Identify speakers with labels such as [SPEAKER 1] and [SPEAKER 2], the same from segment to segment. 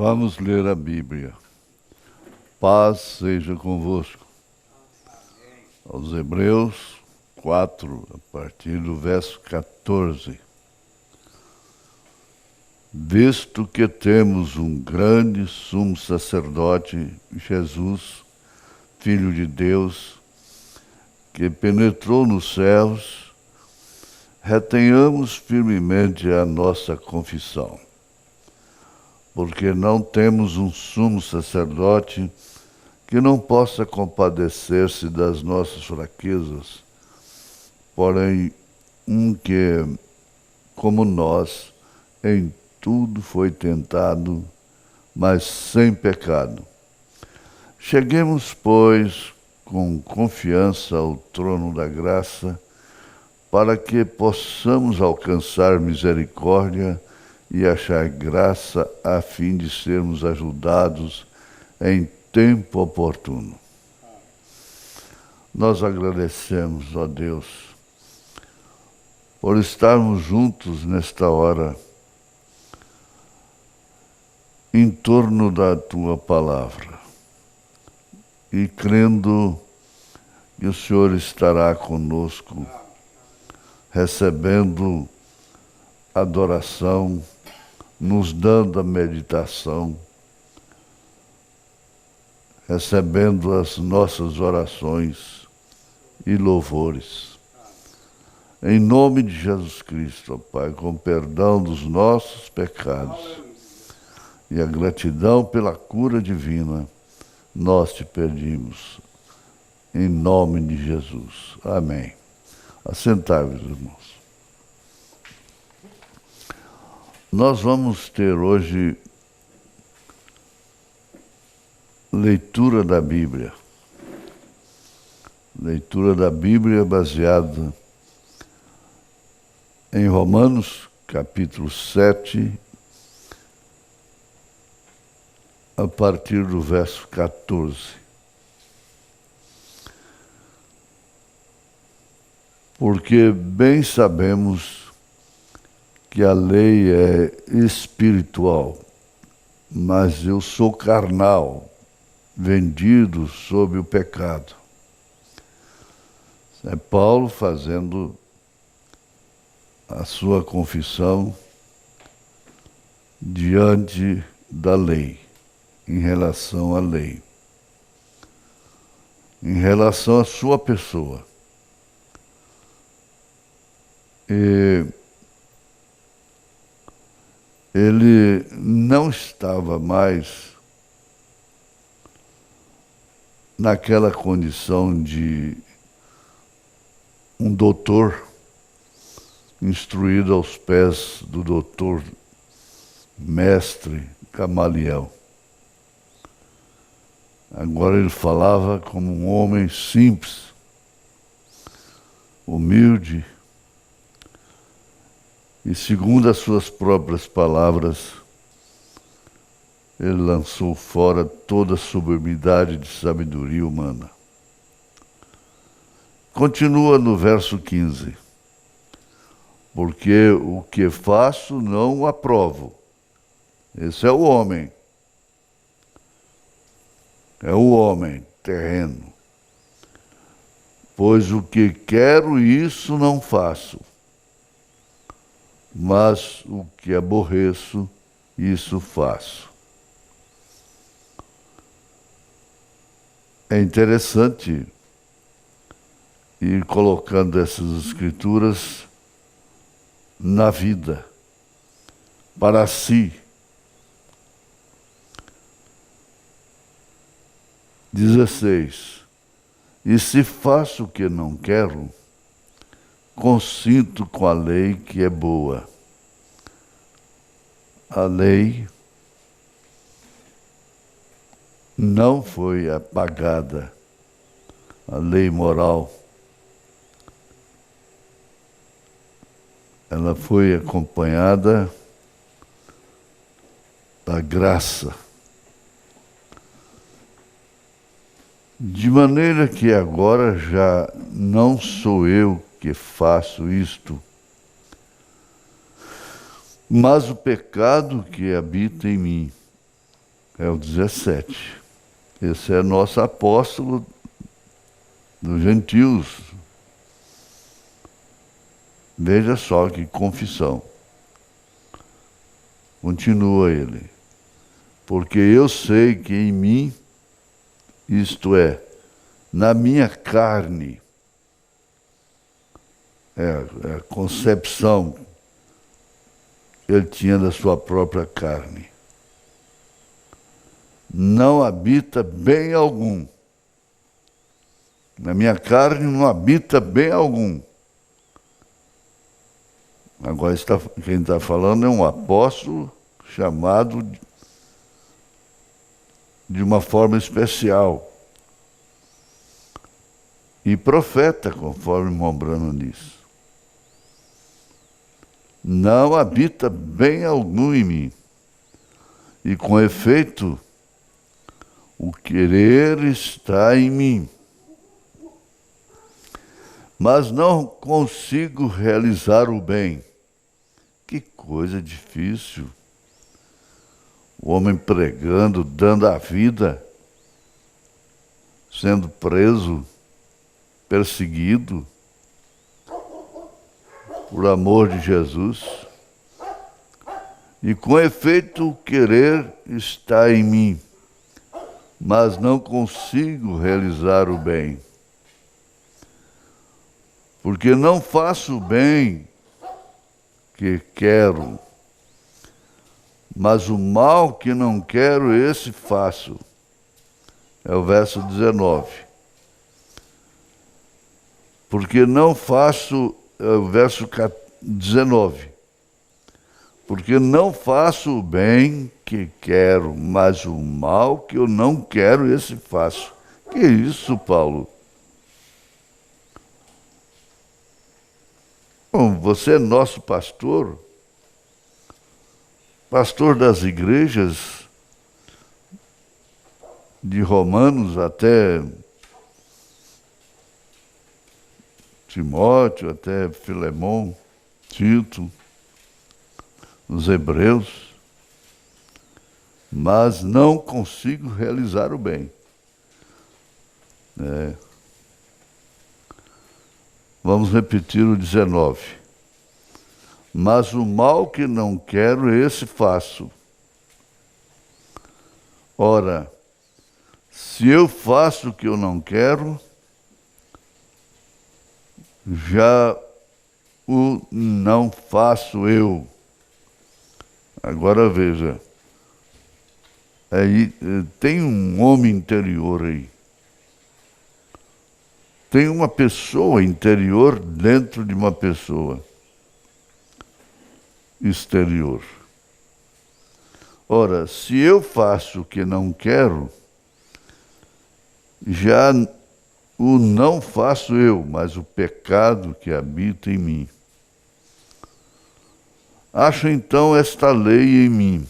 [SPEAKER 1] Vamos ler a Bíblia. Paz seja convosco. Aos Hebreus 4, a partir do verso 14. Visto que temos um grande sumo sacerdote, Jesus, Filho de Deus, que penetrou nos céus, retenhamos firmemente a nossa confissão. Porque não temos um sumo sacerdote que não possa compadecer-se das nossas fraquezas, porém um que, como nós, em tudo foi tentado, mas sem pecado. Cheguemos, pois, com confiança ao trono da graça, para que possamos alcançar misericórdia e achar graça a fim de sermos ajudados em tempo oportuno. Nós agradecemos, ó Deus, por estarmos juntos nesta hora em torno da Tua Palavra e crendo que o Senhor estará conosco, recebendo adoração, nos dando a meditação, recebendo as nossas orações e louvores. Em nome de Jesus Cristo, ó Pai, com perdão dos nossos pecados e a gratidão pela cura divina, nós te pedimos. Em nome de Jesus. Amém. Assentai-vos, irmãos. Nós vamos ter hoje leitura da Bíblia. Leitura da Bíblia baseada em Romanos, capítulo 7, a partir do verso 14. Porque bem sabemos que a lei é espiritual, mas eu sou carnal, vendido sob o pecado. É Paulo fazendo a sua confissão diante da lei, em relação à lei, em relação à sua pessoa. E ele não estava mais naquela condição de um doutor instruído aos pés do doutor mestre Gamaliel. Agora ele falava como um homem simples, humilde, e segundo as suas próprias palavras, ele lançou fora toda a sublimidade de sabedoria humana. Continua no verso 15. Porque o que faço não o aprovo. Esse é o homem. É o homem terreno. Pois o que quero, isso não faço. Mas o que aborreço, isso faço. É interessante ir colocando essas escrituras na vida, para si. 16. E se faço o que não quero, consinto com a lei que é boa. A lei não foi apagada, a lei moral. ela foi acompanhada da graça. De maneira que agora já não sou eu que faço isto, mas o pecado que habita em mim. É o 17. Esse é nosso apóstolo dos gentios. Veja só que confissão. Continua ele. Porque eu sei que em mim, isto é, na minha carne, é a concepção que ele tinha da sua própria carne, não habita bem algum. Na minha carne não habita bem algum. Agora quem está falando é um apóstolo chamado de uma forma especial. E profeta, conforme Mombrano diz. Não habita bem algum em mim. E com efeito, o querer está em mim. Mas não consigo realizar o bem. Que coisa difícil. O homem pregando, dando a vida, sendo preso, perseguido, por amor de Jesus. E com efeito o querer está em mim, mas não consigo realizar o bem. Porque não faço o bem que quero, mas o mal que não quero, esse faço. É o verso 19. Porque não faço, é o verso 19. Porque não faço o bem que quero, mas o mal que eu não quero, esse faço. Que isso, Paulo? Bom, você é nosso pastor, pastor das igrejas, de Romanos até Timóteo, até Filemão, Tito, os hebreus, mas não consigo realizar o bem. Vamos repetir o 19. Mas o mal que não quero, esse faço. Ora, se eu faço o que eu não quero, já o não faço eu. Agora veja, aí tem um homem interior aí. Tem uma pessoa interior dentro de uma pessoa exterior. Ora, se eu faço o que não quero, já o não faço eu, mas o pecado que habita em mim. Acho então esta lei em mim.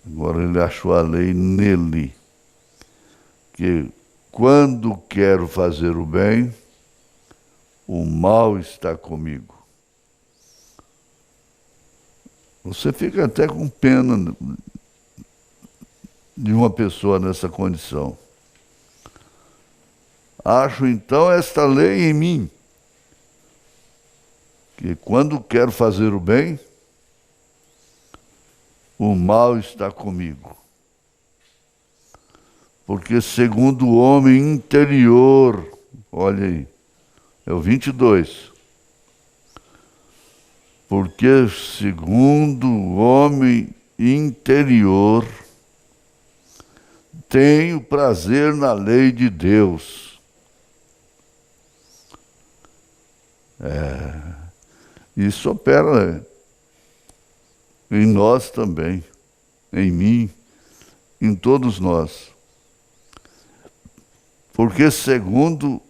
[SPEAKER 1] Agora ele achou a lei nele. Que quando quero fazer o bem, o mal está comigo. Você fica até com pena de uma pessoa nessa condição. Acho então esta lei em mim, que quando quero fazer o bem, o mal está comigo. Porque segundo o homem interior, olha aí, é o 22. Porque segundo o homem interior, tenho prazer na lei de Deus. Isso opera em nós também, em mim, em todos nós. Porque segundo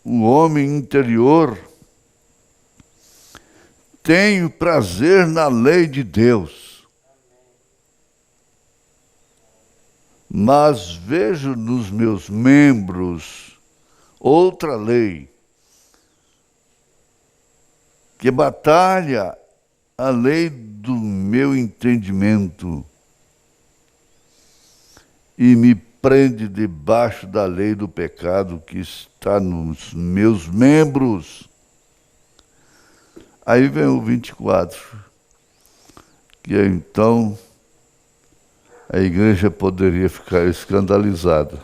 [SPEAKER 1] o homem interior, tenho prazer na lei de Deus, mas vejo nos meus membros outra lei, que batalha a lei do meu entendimento e me prende debaixo da lei do pecado que está nos meus membros. Aí vem o 24, que então a igreja poderia ficar escandalizada.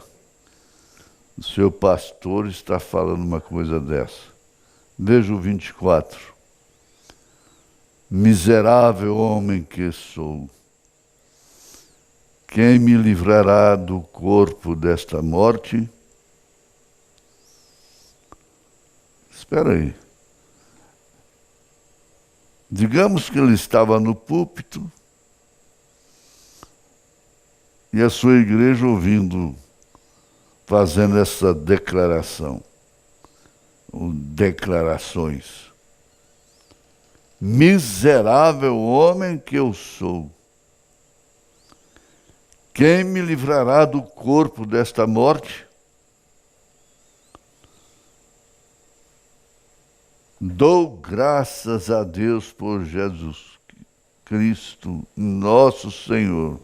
[SPEAKER 1] O seu pastor está falando uma coisa dessa. Veja o 24. Miserável homem que sou, quem me livrará do corpo desta morte? Espera aí. Digamos que ele estava no púlpito e a sua igreja ouvindo, fazendo essa declaração, ou declarações. Miserável homem que eu sou, quem me livrará do corpo desta morte? Dou graças a Deus por Jesus Cristo, nosso Senhor.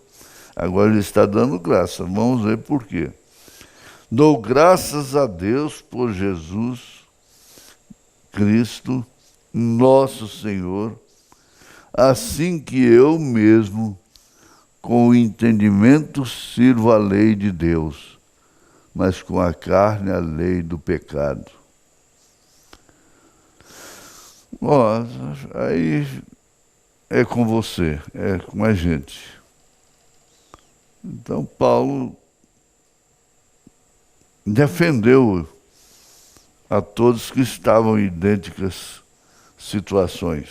[SPEAKER 1] Agora ele está dando graça, vamos ver por quê. Dou graças a Deus por Jesus Cristo, nosso Senhor, assim que eu mesmo, com o entendimento, sirvo a lei de Deus, mas com a carne a lei do pecado. Ó, aí é com você, é com a gente. Então Paulo defendeu a todos que estavam em idênticas situações.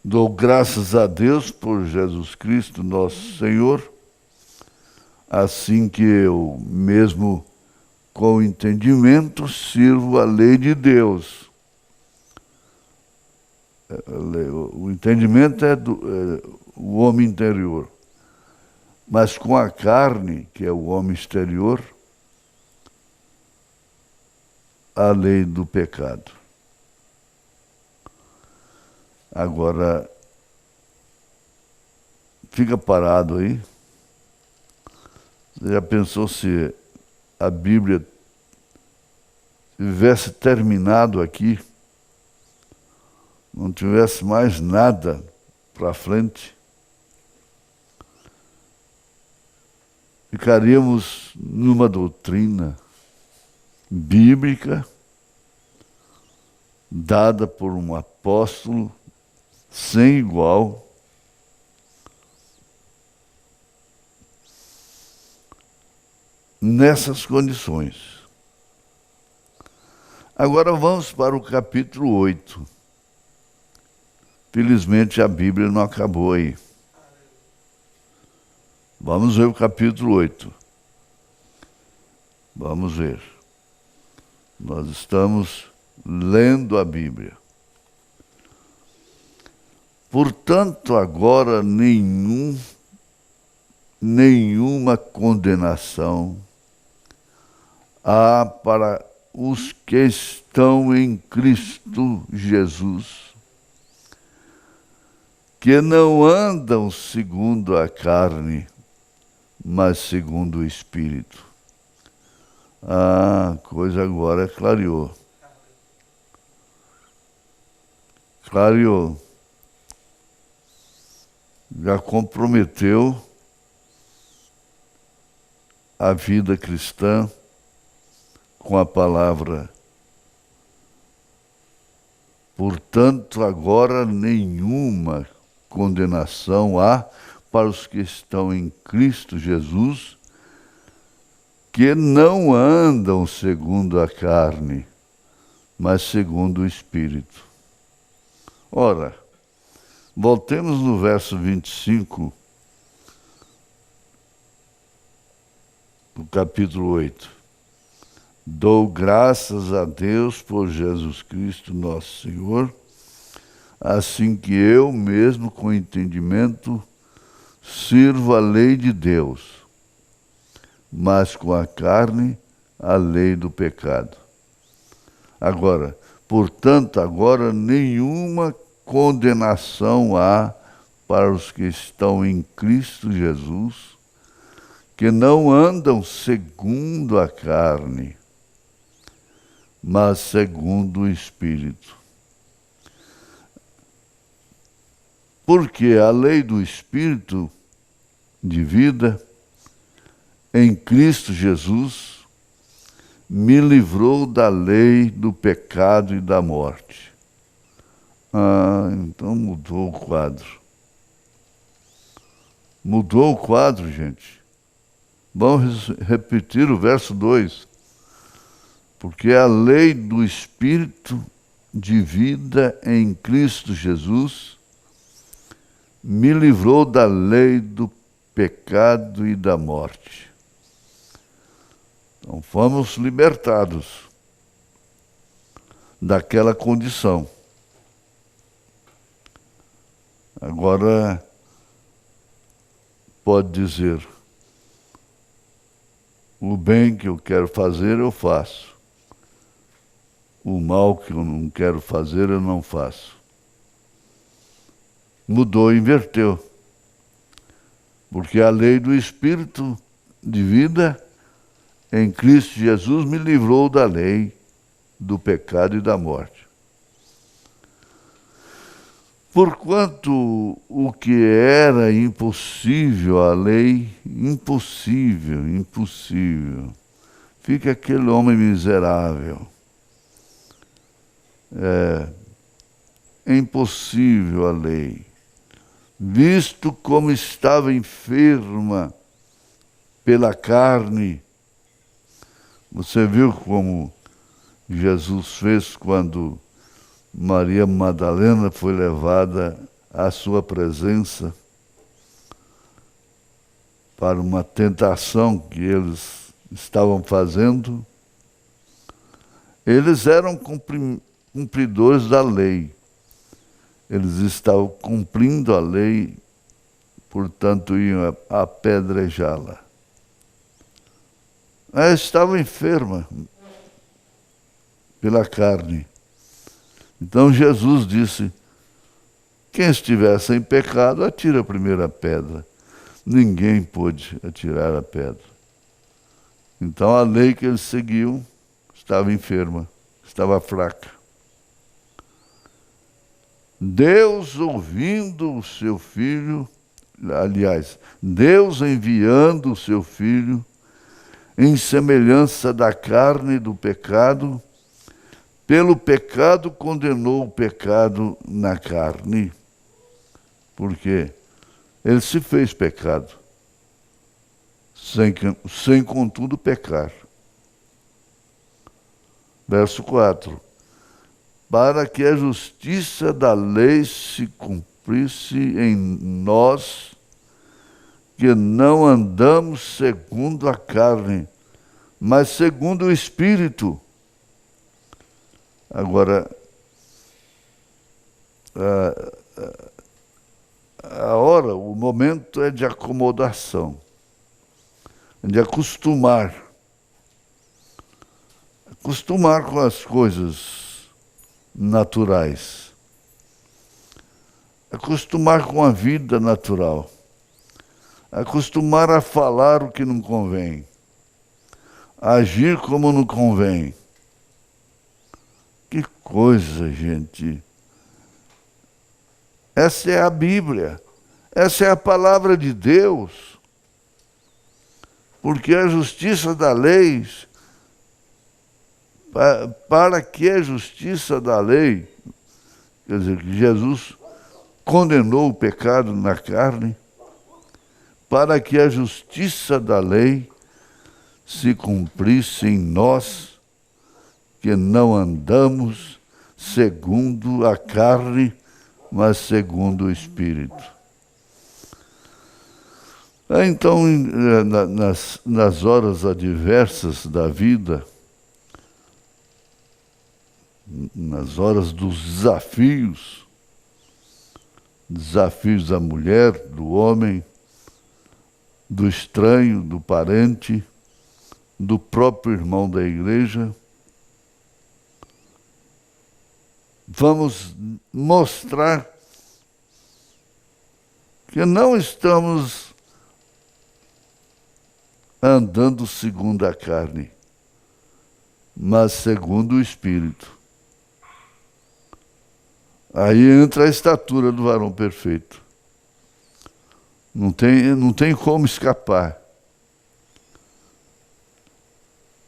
[SPEAKER 1] Dou graças a Deus por Jesus Cristo, nosso Senhor, assim que eu mesmo, com entendimento, sirvo a lei de Deus. O entendimento é o homem interior, mas com a carne, que é o homem exterior, a lei do pecado. Agora, fica parado aí. Você já pensou se a Bíblia tivesse terminado aqui, não tivesse mais nada para frente? Ficaríamos numa doutrina bíblica dada por um apóstolo sem igual, nessas condições. Agora vamos para o capítulo 8. Felizmente a Bíblia não acabou aí. Vamos ver o capítulo 8. Vamos ver. Nós estamos lendo a Bíblia. Portanto, agora nenhuma condenação há para os que estão em Cristo Jesus, que não andam segundo a carne, mas segundo o Espírito. A coisa agora clareou. Clareou. Já comprometeu a vida cristã com a palavra. Portanto, agora nenhuma condenação há para os que estão em Cristo Jesus, que não andam segundo a carne, mas segundo o Espírito. Ora, voltemos no verso 25, do capítulo 8. Dou graças a Deus por Jesus Cristo, nosso Senhor, assim que eu mesmo, com entendimento, sirvo a lei de Deus, mas com a carne, a lei do pecado. Agora, portanto, agora nenhuma condenação há para os que estão em Cristo Jesus, que não andam segundo a carne, mas segundo o Espírito. Porque a lei do Espírito de vida em Cristo Jesus me livrou da lei do pecado e da morte. Então mudou o quadro. Mudou o quadro, gente. Vamos repetir o verso 2. Porque a lei do Espírito de vida em Cristo Jesus me livrou da lei do pecado e da morte. Então fomos libertados daquela condição. Agora pode dizer: o bem que eu quero fazer eu faço. O mal que eu não quero fazer, eu não faço. Mudou, inverteu. Porque a lei do Espírito de vida em Cristo Jesus me livrou da lei do pecado e da morte. Porquanto o que era impossível à lei, impossível, fica aquele homem miserável. É impossível a lei, visto como estava enferma pela carne. Você viu como Jesus fez quando Maria Madalena foi levada à sua presença para uma tentação que eles estavam fazendo? Eles eram cumpridores da lei. Eles estavam cumprindo a lei, portanto iam apedrejá-la. Ela estava enferma pela carne. Então Jesus disse: quem estiver sem pecado, atira a primeira pedra. Ninguém pôde atirar a pedra. Então a lei que eles seguiam estava enferma, estava fraca. Deus ouvindo o seu Filho, Deus enviando o seu Filho em semelhança da carne do pecado, pelo pecado condenou o pecado na carne. Por quê? Ele se fez pecado, sem contudo pecar. Verso 4. Para que a justiça da lei se cumprisse em nós, que não andamos segundo a carne, mas segundo o Espírito. Agora, a hora, o momento é de acomodação, de acostumar com as coisas naturais, acostumar com a vida natural, acostumar a falar o que não convém, a agir como não convém. Que coisa, gente! Essa é a Bíblia, essa é a palavra de Deus, porque a justiça da lei, para que a justiça da lei, quer dizer, que Jesus condenou o pecado na carne, para que a justiça da lei se cumprisse em nós, que não andamos segundo a carne, mas segundo o Espírito. Então, nas horas adversas da vida, nas horas dos desafios, desafios da mulher, do homem, do estranho, do parente, do próprio irmão da igreja. Vamos mostrar que não estamos andando segundo a carne, mas segundo o Espírito. Aí entra a estatura do varão perfeito. Não tem como escapar.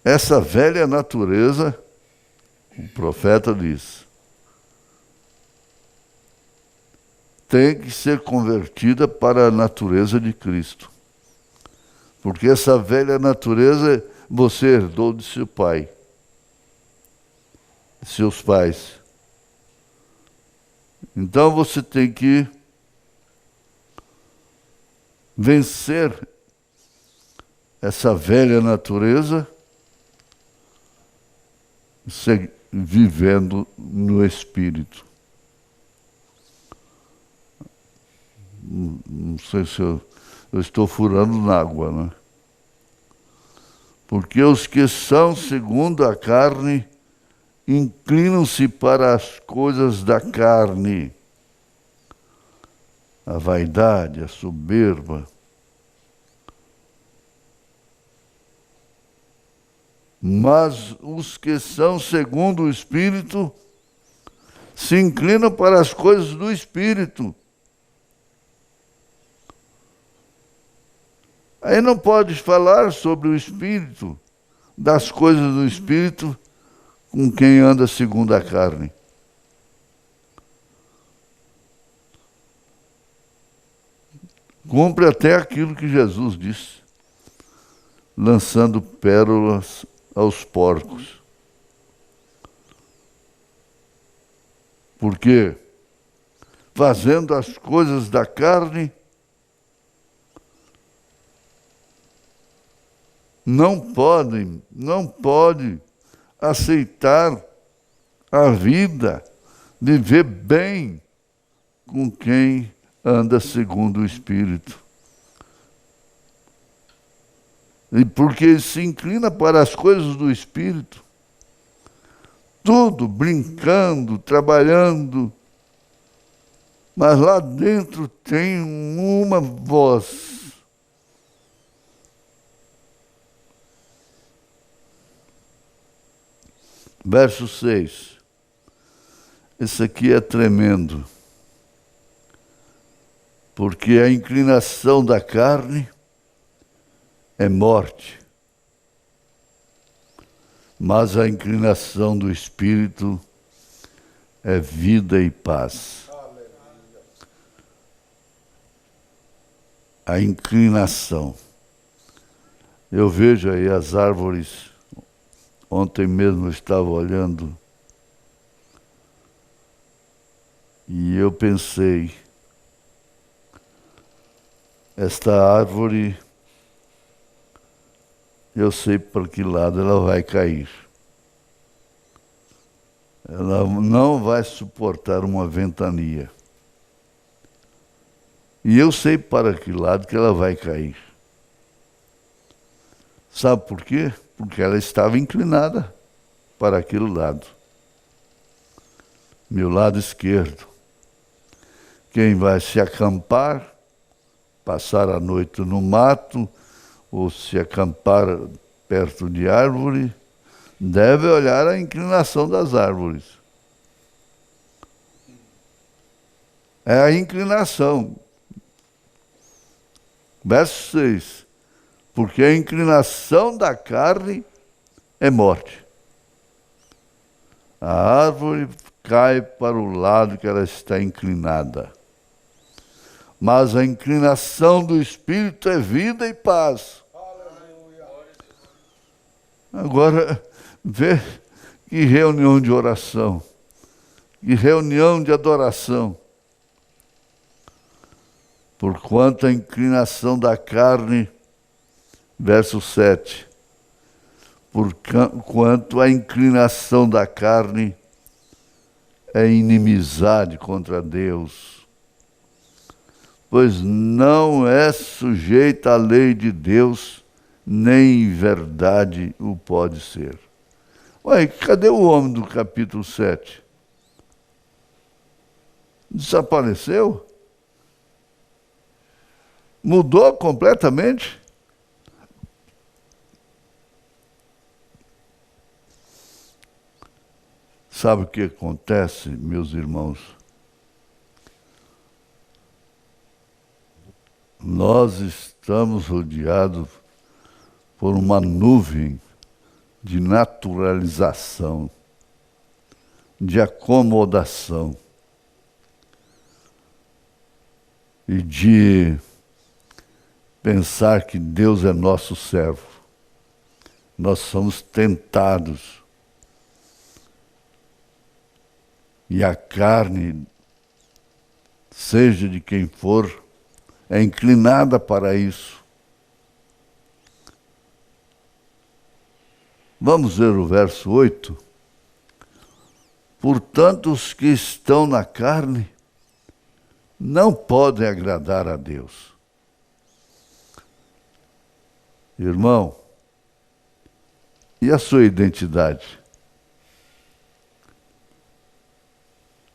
[SPEAKER 1] Essa velha natureza, o profeta diz, tem que ser convertida para a natureza de Cristo. Porque essa velha natureza você herdou de seu pai, de seus pais. Então você tem que vencer essa velha natureza vivendo no Espírito. Não sei se eu estou furando na água, né? Porque os que são segundo a carne inclinam-se para as coisas da carne, a vaidade, a soberba. Mas os que são segundo o Espírito se inclinam para as coisas do Espírito. Aí não pode falar sobre o Espírito, das coisas do Espírito, com quem anda segundo a carne. Cumpre até aquilo que Jesus disse, lançando pérolas aos porcos. Porque, fazendo as coisas da carne, não pode aceitar a vida, viver bem com quem anda segundo o Espírito. E porque se inclina para as coisas do Espírito, tudo brincando, trabalhando, mas lá dentro tem uma voz. Verso 6. Esse aqui é tremendo. Porque a inclinação da carne é morte, mas a inclinação do Espírito é vida e paz. A inclinação. Eu vejo aí as árvores. Ontem mesmo eu estava olhando e eu pensei, esta árvore, eu sei para que lado ela vai cair. Ela não vai suportar uma ventania. E eu sei para que lado que ela vai cair. Sabe por quê? Porque ela estava inclinada para aquele lado. Meu lado esquerdo. Quem vai se acampar, passar a noite no mato, ou se acampar perto de árvore, deve olhar a inclinação das árvores. É a inclinação. Verso 6. Porque a inclinação da carne é morte. A árvore cai para o lado que ela está inclinada. Mas a inclinação do Espírito é vida e paz. Agora, vê que reunião de oração, que reunião de adoração. Porquanto a inclinação da carne, verso 7, porquanto a inclinação da carne é inimizade contra Deus, pois não é sujeita à lei de Deus, nem em verdade o pode ser. Ué, cadê o homem do capítulo 7? Desapareceu? Mudou completamente? Sabe o que acontece, meus irmãos? Nós estamos rodeados por uma nuvem de naturalização, de acomodação e de pensar que Deus é nosso servo. Nós somos tentados. E a carne, seja de quem for, é inclinada para isso. Vamos ver o verso 8. Portanto, os que estão na carne não podem agradar a Deus. Irmão, e a sua identidade?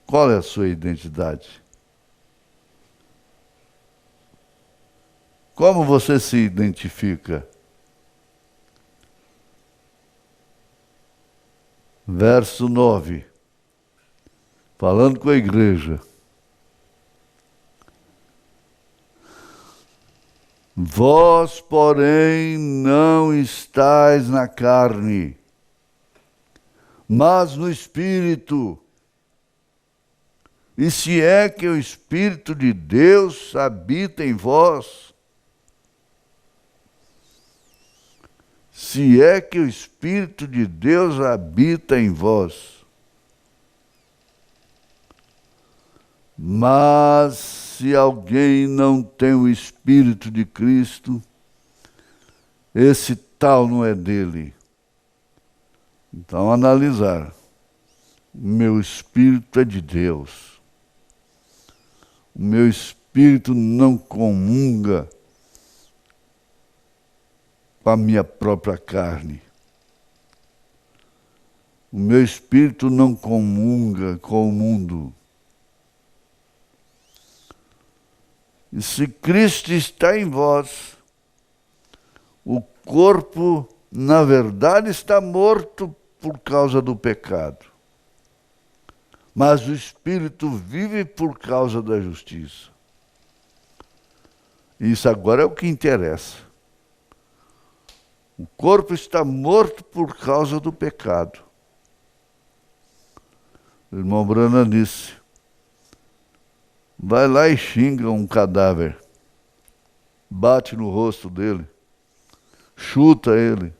[SPEAKER 1] Qual é a sua identidade? Como você se identifica? Verso 9. Falando com a igreja. Vós, porém, não estáis na carne, mas no Espírito. E se é que o Espírito de Deus habita em vós, se é que o Espírito de Deus habita em vós, mas se alguém não tem o Espírito de Cristo, esse tal não é dele. Então, analisar. Meu espírito é de Deus. O meu espírito não comunga com a minha própria carne. O meu espírito não comunga com o mundo. E se Cristo está em vós, o corpo, na verdade, está morto por causa do pecado. Mas o Espírito vive por causa da justiça. Isso agora é o que interessa. O corpo está morto por causa do pecado. O irmão Branham disse, vai lá e xinga um cadáver, bate no rosto dele, chuta ele,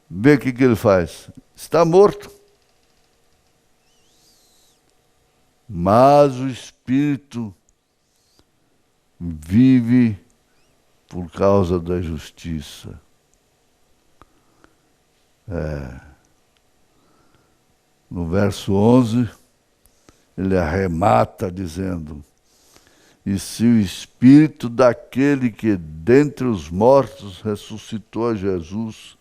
[SPEAKER 1] vê o que ele faz. Está morto. Mas o Espírito vive por causa da justiça. No verso 11, ele arremata dizendo, e se o Espírito daquele que dentre os mortos ressuscitou a Jesus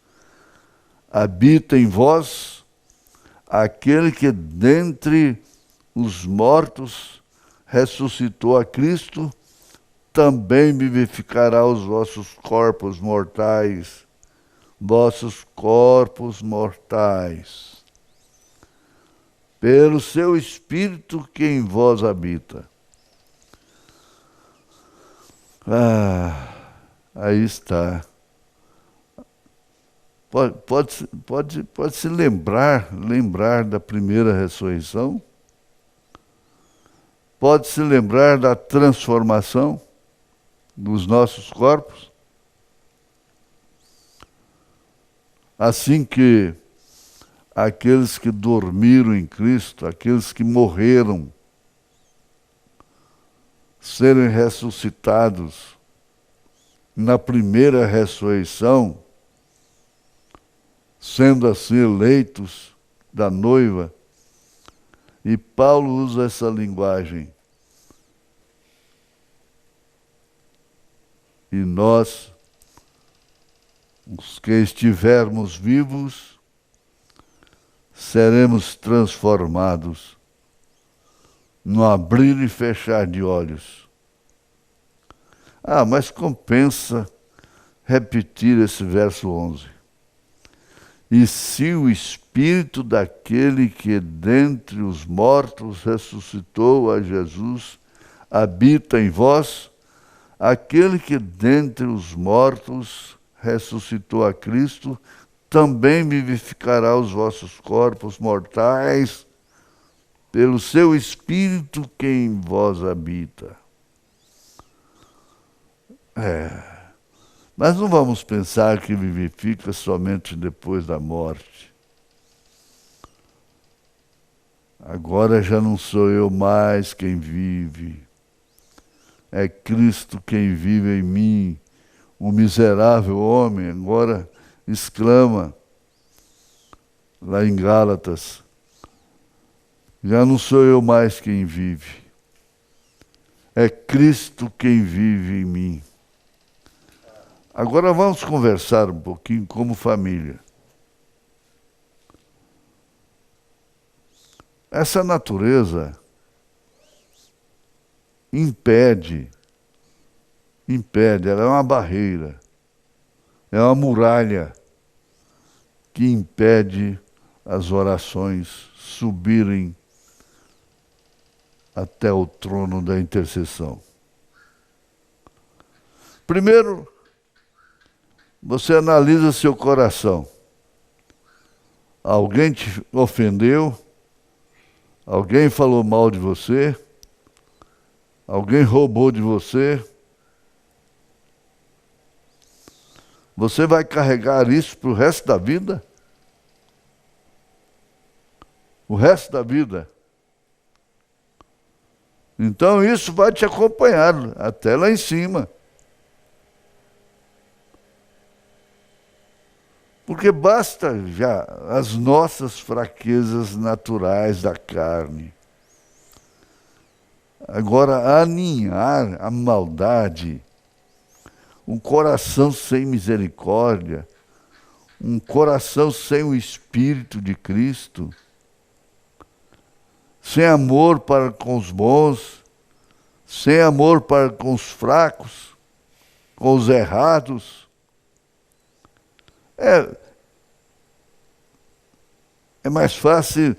[SPEAKER 1] habita em vós, aquele que dentre os mortos ressuscitou a Cristo, também vivificará os vossos corpos mortais, pelo seu Espírito que em vós habita. Aí está. Pode se lembrar da primeira ressurreição? Pode se lembrar da transformação dos nossos corpos? Assim que aqueles que dormiram em Cristo, aqueles que morreram, serem ressuscitados na primeira ressurreição, sendo assim eleitos da noiva, E Paulo usa essa linguagem. E nós, os que estivermos vivos, seremos transformados no abrir e fechar de olhos. Mas compensa repetir esse verso 11. E se o Espírito daquele que dentre os mortos ressuscitou a Jesus habita em vós, aquele que dentre os mortos ressuscitou a Cristo também vivificará os vossos corpos mortais pelo seu Espírito que em vós habita. Mas não vamos pensar que vivifica somente depois da morte. Agora já não sou eu mais quem vive. É Cristo quem vive em mim. O miserável homem agora exclama lá em Gálatas. Já não sou eu mais quem vive. É Cristo quem vive em mim. Agora vamos conversar um pouquinho como família. Essa natureza impede, ela é uma barreira, é uma muralha que impede as orações subirem até o trono da intercessão. Primeiro, você analisa seu coração. Alguém te ofendeu? Alguém falou mal de você? Alguém roubou de você? Você vai carregar isso para o resto da vida? O resto da vida. Então isso vai te acompanhar até lá em cima. Porque basta já as nossas fraquezas naturais da carne. Agora, aninhar a maldade, um coração sem misericórdia, um coração sem o Espírito de Cristo, sem amor para com os bons, sem amor para com os fracos, com os errados. É mais fácil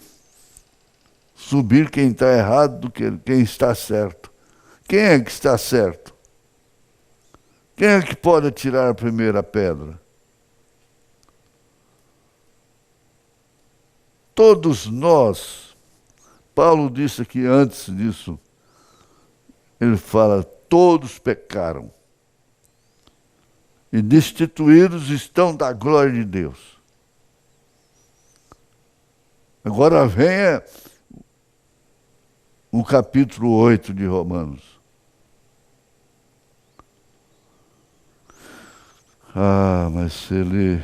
[SPEAKER 1] subir quem está errado do que quem está certo. Quem é que está certo? Quem é que pode atirar a primeira pedra? Todos nós, Paulo disse aqui antes disso, ele fala, todos pecaram e destituídos estão da glória de Deus. Agora venha o capítulo 8 de Romanos. Mas se ele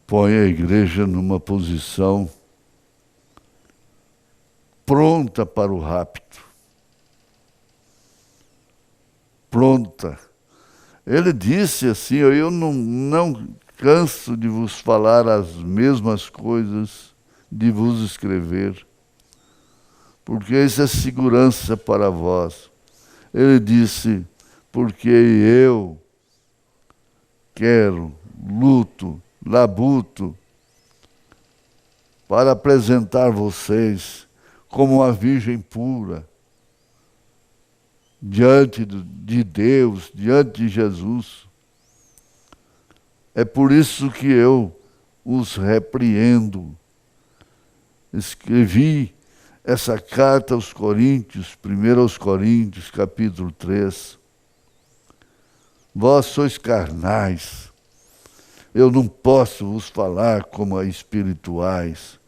[SPEAKER 1] põe a igreja numa posição pronta para o rapto. Pronta. Ele disse assim, eu não canso de vos falar as mesmas coisas, de vos escrever, porque isso é segurança para vós. Ele disse, porque eu quero, luto, labuto, para apresentar vocês como uma virgem pura, diante de Deus, diante de Jesus. É por isso que eu os repreendo. Escrevi essa carta aos Coríntios, 1 aos Coríntios, capítulo 3. Vós sois carnais. Eu não posso vos falar como a espirituais.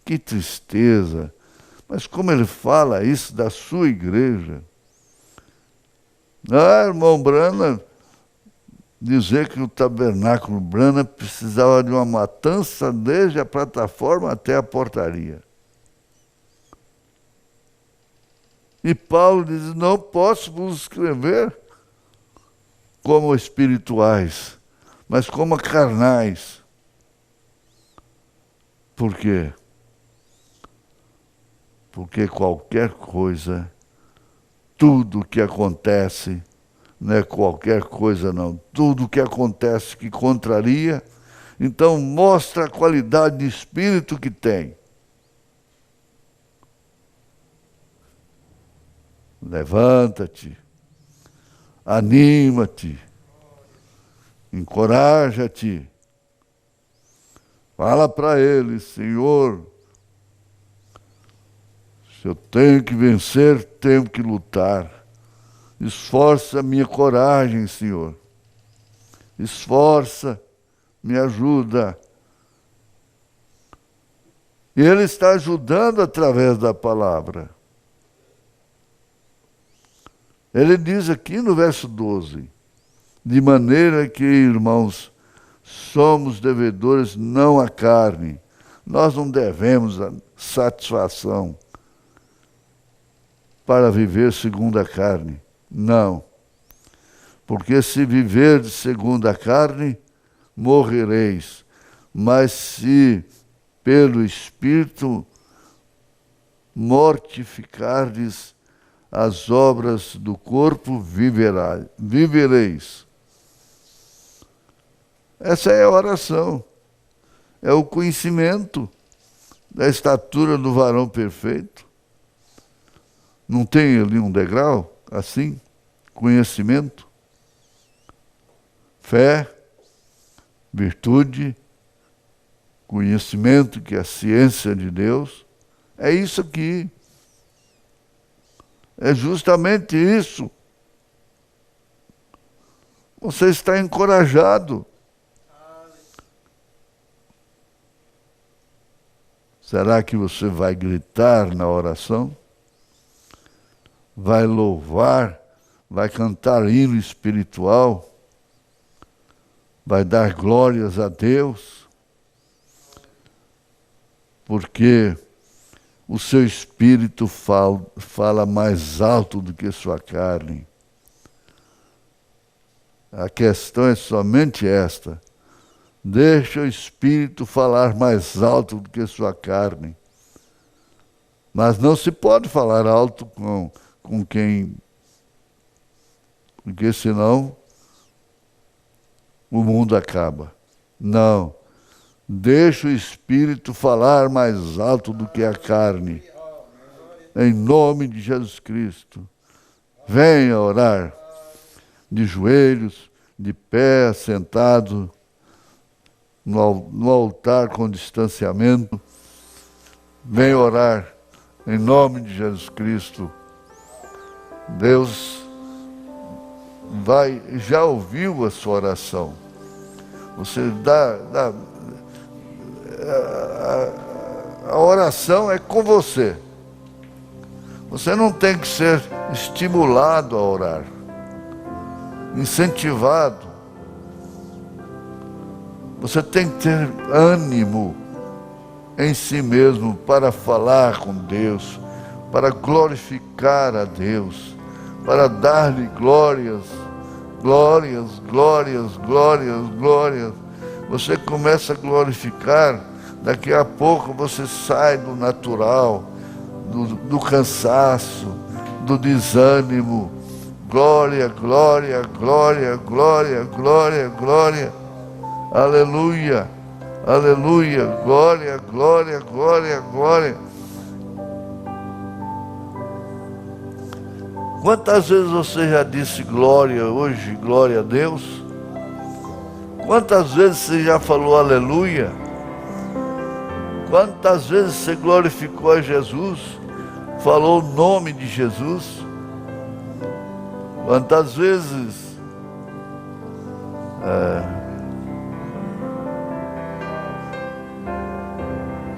[SPEAKER 1] Que tristeza. Mas como ele fala isso da sua igreja? Irmão Brana, dizer que o tabernáculo Brana precisava de uma matança desde a plataforma até a portaria. E Paulo diz, não posso vos escrever como espirituais, mas como carnais. Por quê? Porque qualquer coisa, tudo que acontece, não é qualquer coisa não, tudo que acontece que contraria, então mostra a qualidade de espírito que tem. Levanta-te, anima-te, encoraja-te. Fala para ele, Senhor, se eu tenho que vencer, tenho que lutar. Esforça a minha coragem, Senhor. Esforça, me ajuda. E Ele está ajudando através da palavra. Ele diz aqui no verso 12, de maneira que, irmãos, somos devedores não à carne. Nós não devemos a satisfação para viver segundo a carne. Não. Porque se viverdes segundo a carne, morrereis. Mas se pelo Espírito mortificardes as obras do corpo, vivereis. Essa é a oração. É o conhecimento da estatura do varão perfeito. Não tem ali um degrau assim? Conhecimento, fé, virtude, conhecimento, que é a ciência de Deus. É isso aqui. É justamente isso. Você está encorajado. Será que você vai gritar na oração? Vai louvar? Vai cantar hino espiritual? Vai dar glórias a Deus? Porque o seu espírito fala mais alto do que sua carne. A questão é somente esta. Deixa o espírito falar mais alto do que sua carne. Mas não se pode falar alto com quem... Porque senão o mundo acaba. Não. Deixa o espírito falar mais alto do que a carne. Em nome de Jesus Cristo. Venha orar. De joelhos, de pé, sentado, no altar com distanciamento. Venha orar. Em nome de Jesus Cristo. Deus já ouviu a sua oração. Você a oração é com você. Você não tem que ser estimulado a orar, incentivado. Você tem que ter ânimo em si mesmo para falar com Deus, para glorificar a Deus, para dar-lhe glórias, glórias, glórias, glórias, glórias. Você começa a glorificar, daqui a pouco você sai do natural, do cansaço, do desânimo. Glória, glória, glória, glória, glória, glória. Aleluia, aleluia, glória, glória, glória, glória. Quantas vezes você já disse glória hoje, glória a Deus? Quantas vezes você já falou aleluia? Quantas vezes você glorificou a Jesus? Falou o nome de Jesus? Quantas vezes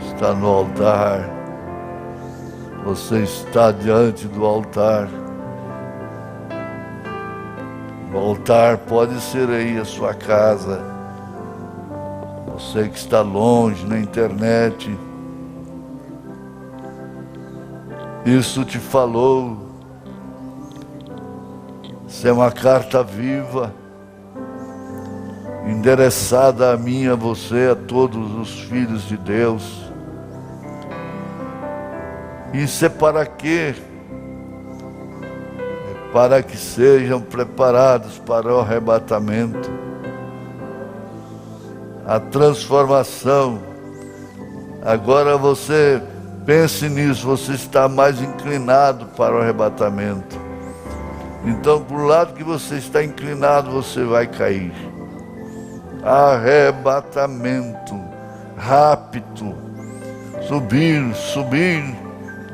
[SPEAKER 1] está no altar, você está diante do altar. O altar pode ser aí a sua casa, você que está longe na internet. Isso te falou Isso é uma carta viva, endereçada a mim, a você, a todos os filhos de Deus. Isso é para quê? Para que sejam preparados para o arrebatamento, a transformação. Agora você pense nisso, você está mais inclinado para o arrebatamento. Então, para o lado que você está inclinado, você vai cair. Arrebatamento, rápido, subir,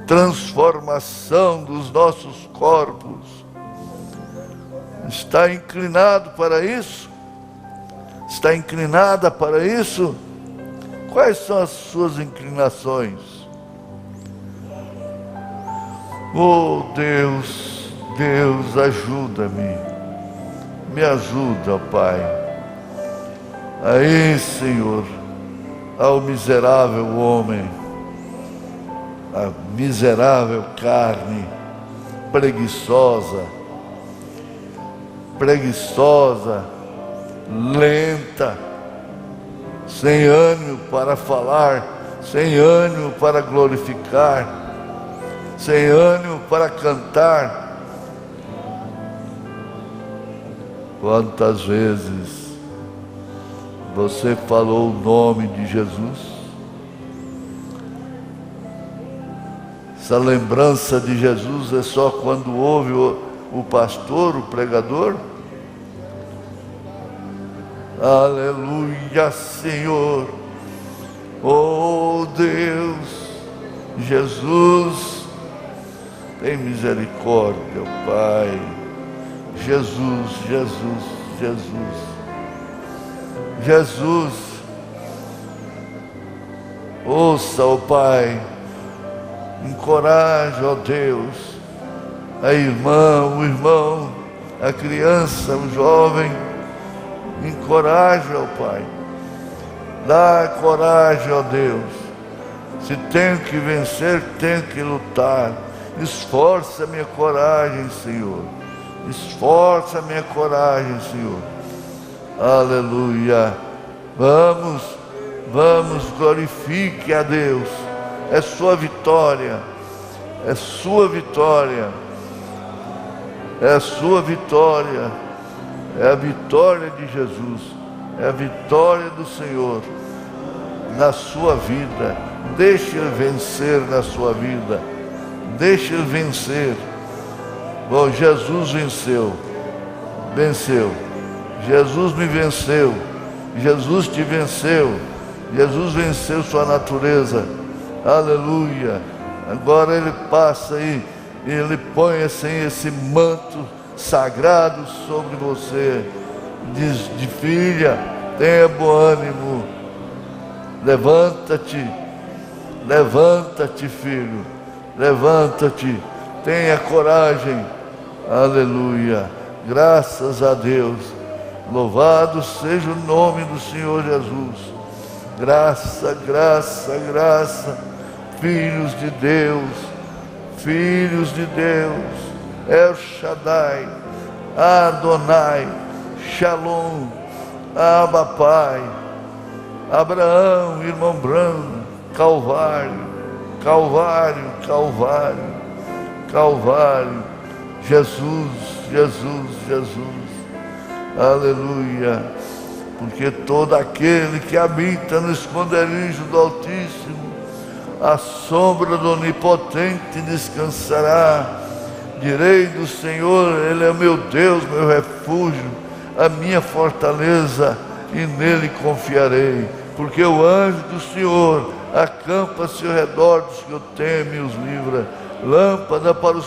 [SPEAKER 1] transformação dos nossos corpos. Está inclinado para isso? Está inclinada para isso? Quais são as suas inclinações? Oh Deus, Deus, ajuda-me. Me ajuda, Pai. Aí, Senhor, ao miserável homem, a miserável carne, preguiçosa, lenta, sem ânimo para falar, sem ânimo para glorificar, sem ânimo para cantar. Quantas vezes você falou o nome de Jesus? Essa lembrança de Jesus é só quando ouve o pastor, o pregador? Aleluia, Senhor. Oh Deus, Jesus, tem misericórdia, Pai. Jesus, ouça, ó Pai, encoraja, ó Deus, a irmã, o irmão, a criança, o jovem, encoraja, ó Pai, dá coragem, ó Deus. Se tenho que vencer, tenho que lutar. Esforça a minha coragem, Senhor. Esforça a minha coragem, Senhor. Aleluia. Vamos, glorifique a Deus. É sua vitória. É sua vitória. É a sua vitória. É a vitória de Jesus. É a vitória do Senhor na sua vida. Deixe Ele vencer na sua vida. Deixe Ele vencer. Bom, Jesus venceu. Jesus me venceu. Jesus te venceu. Jesus venceu sua natureza. Aleluia. Agora Ele passa aí, Ele põe assim esse manto sagrado sobre você. Diz de filha, tenha bom ânimo. Levanta-te, filho. Levanta-te, tenha coragem. Aleluia. Graças a Deus. Louvado seja o nome do Senhor Jesus. Graça. Filhos de Deus. El Shaddai, Adonai, Shalom, Abba Pai, Abraão, irmão Branco, Calvário. Jesus. Aleluia. Porque todo aquele que habita no esconderijo do Altíssimo, a sombra do Onipotente descansará. Direi do Senhor, Ele é o meu Deus, meu refúgio, a minha fortaleza, e nele confiarei. Porque o anjo do Senhor acampa-se ao redor dos que o temem e os livra. Lâmpada para os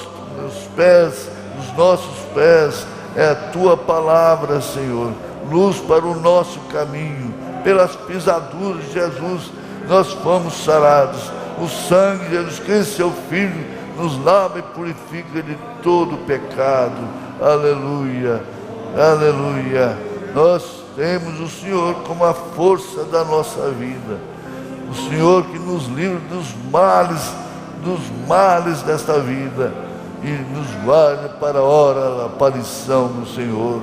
[SPEAKER 1] pés, os nossos pés, é a tua palavra, Senhor. Luz para o nosso caminho. Pelas pisaduras de Jesus nós fomos sarados. O sangue de Jesus Cristo, seu Filho, nos lava e purifica de todo pecado. Aleluia. Nós temos o Senhor como a força da nossa vida. O Senhor que nos livra dos males desta vida. e nos guarde para a hora da aparição do Senhor.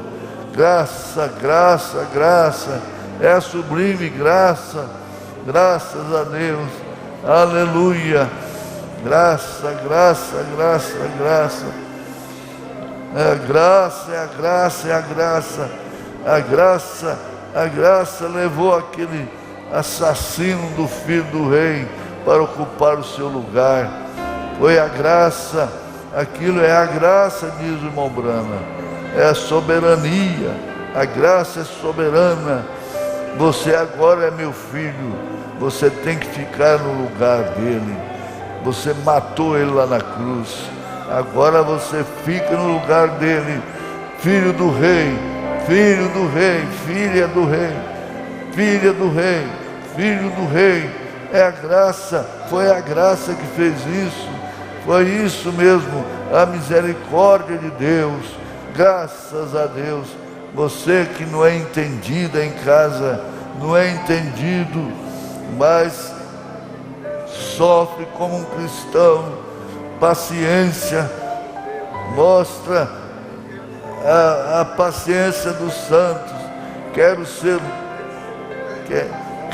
[SPEAKER 1] Graça, graça, graça, é a sublime graça, graças a Deus, aleluia, graça, graça, graça, graça, é a graça, é a graça, é a graça, a graça, a graça levou aquele assassino do filho do rei para ocupar o seu lugar, foi a graça, aquilo é a graça, diz o irmão Brana, é a soberania, a graça é soberana. Você agora é meu filho, você tem que ficar no lugar dele, você matou ele lá na cruz, agora você fica no lugar dele, filho do rei, filho do rei, filha do rei, filha do rei, filho do rei. É a graça, foi a graça que fez isso, foi isso mesmo, a misericórdia de Deus, graças a Deus. Você que não é entendida em casa, não é entendido, mas sofre como um cristão, paciência, mostra a paciência dos santos. Quero ser,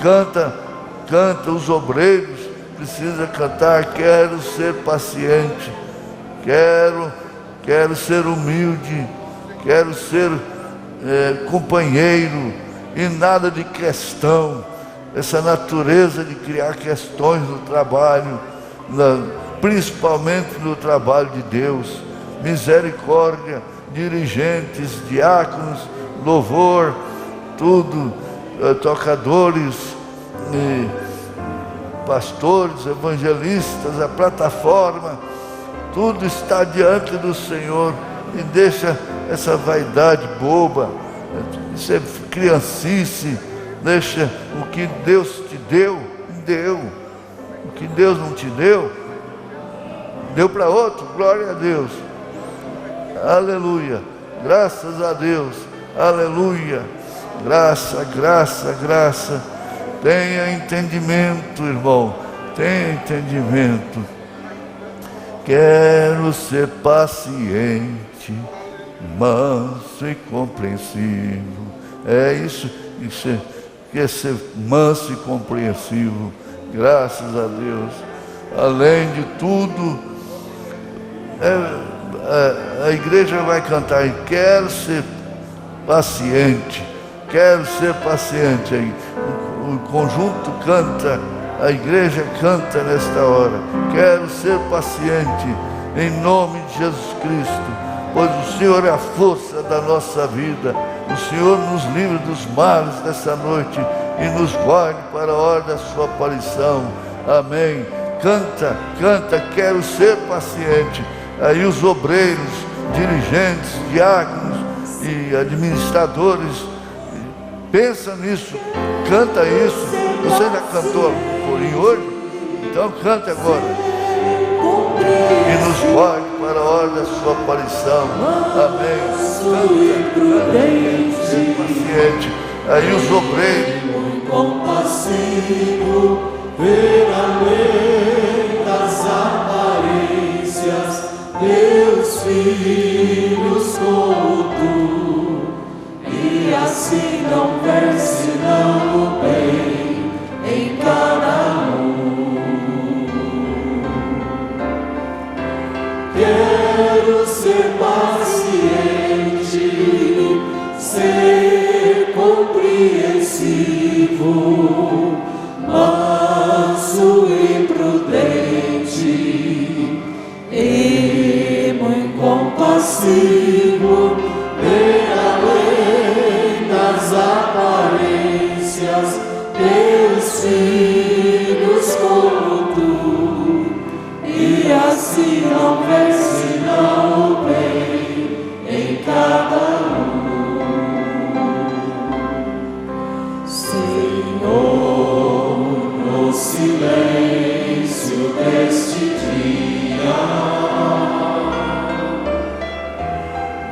[SPEAKER 1] canta, os obreiros precisam cantar, quero ser paciente, quero ser humilde, quero ser companheiro, e nada de questão, essa natureza de criar questões no trabalho, principalmente no trabalho de Deus. Misericórdia, dirigentes, diáconos, louvor, tudo, tocadores, pastores, evangelistas, a plataforma, tudo está diante do Senhor, e deixa essa vaidade boba, isso é criancice, deixa o que Deus te deu, o que Deus não te deu, deu para outro, glória a Deus, aleluia, graças a Deus, aleluia, graça, graça, graça. Tenha entendimento, irmão, tenha entendimento. Quero ser paciente, manso e compreensivo. É isso, quer ser manso e compreensivo, graças a Deus. Além de tudo, a igreja vai cantar, e quero ser paciente, quero ser paciente. Aí o conjunto canta, a igreja canta nesta hora, quero ser paciente, em nome de Jesus Cristo, pois o Senhor é a força da nossa vida, o Senhor nos livra dos males dessa noite, e nos guarde para a hora da sua aparição, amém. Canta, canta, quero ser paciente. Aí os obreiros, dirigentes, diáconos e administradores, pensa nisso, canta isso. Você já cantou corinho hoje? Então cante agora. E nos guarde para a hora da sua aparição. Amém. Canta, ser paciente. Aí os obreiros,
[SPEAKER 2] compassivo, ver além das aparências, teus filhos como tu, e assim não ver senão o bem em cada um. Quero ser paciente, ser compreensivo, manso e prudente, e muito compassivo, ver além das aparências, teus filhos como tu, e assim não ver senão o bem em cada um. Senhor, no silêncio deste dia,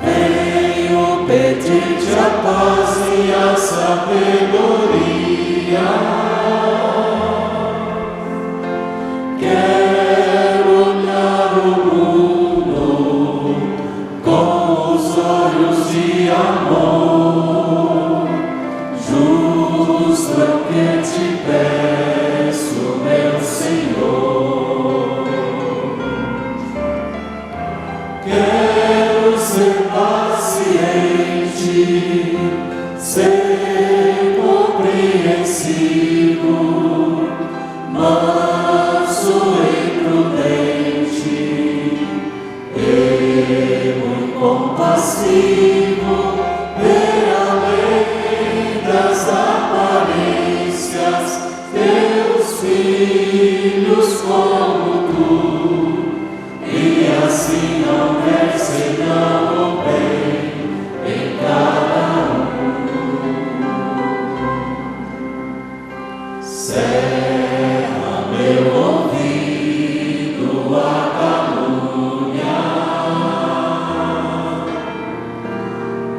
[SPEAKER 2] venho pedir-te a paz e a sabedoria. Quero olhar o mundo Quero ser paciente, ser compreensivo, manso e prudente, e compassivo, ver além das aparências, teus filhos como tu, e assim não senão o bem em cada um. Cerra meu ouvido a calúnia,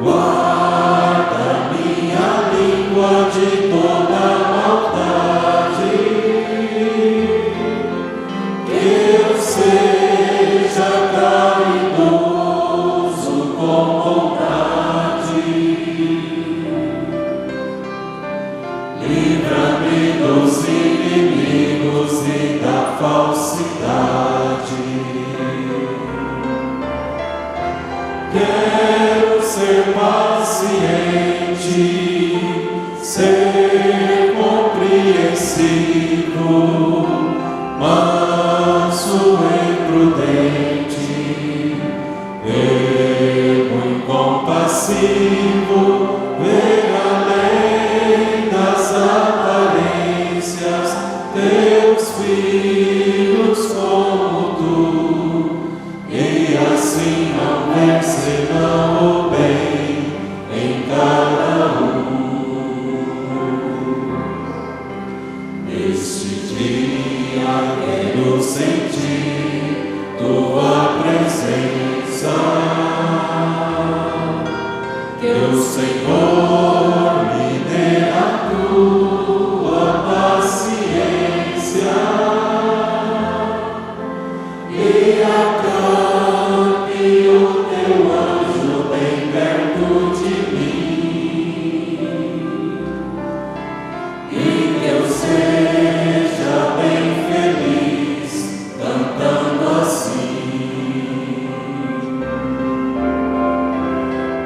[SPEAKER 2] guarda minha língua de toda maldade, que eu seja caridoso com bondade. Livra-me dos inimigos e da falsidade. Quero ser paciente, ser compreensivo, manso e prudente, compassivo, ver além das aparências, teus filhos como tu, e assim não ver senão o bem em cada um. Neste dia quero sentir tua presença, que o Senhor me dê a tua paciência e acampe o teu anjo bem perto de mim, e que eu seja bem feliz cantando assim.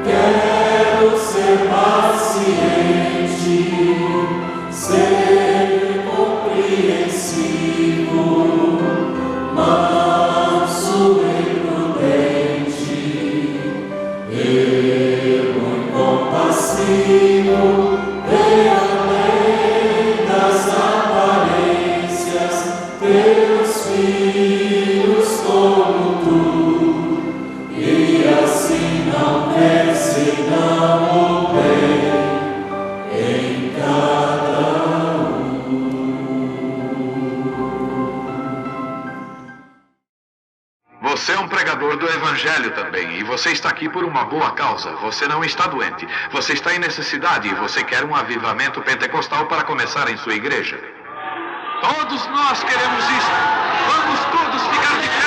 [SPEAKER 2] Quero ser paciente, ser compreensivo, manso e prudente, ermo e compassivo, ver além das aparências, teus filhos como tu, e assim não ver senão o bem em cada um.
[SPEAKER 3] Você é um pregador do Evangelho também, e você está aqui por uma boa causa. Você não está doente, você está em necessidade e você quer um avivamento pentecostal para começar em sua igreja. Todos nós queremos isso. Vamos todos ficar de pé.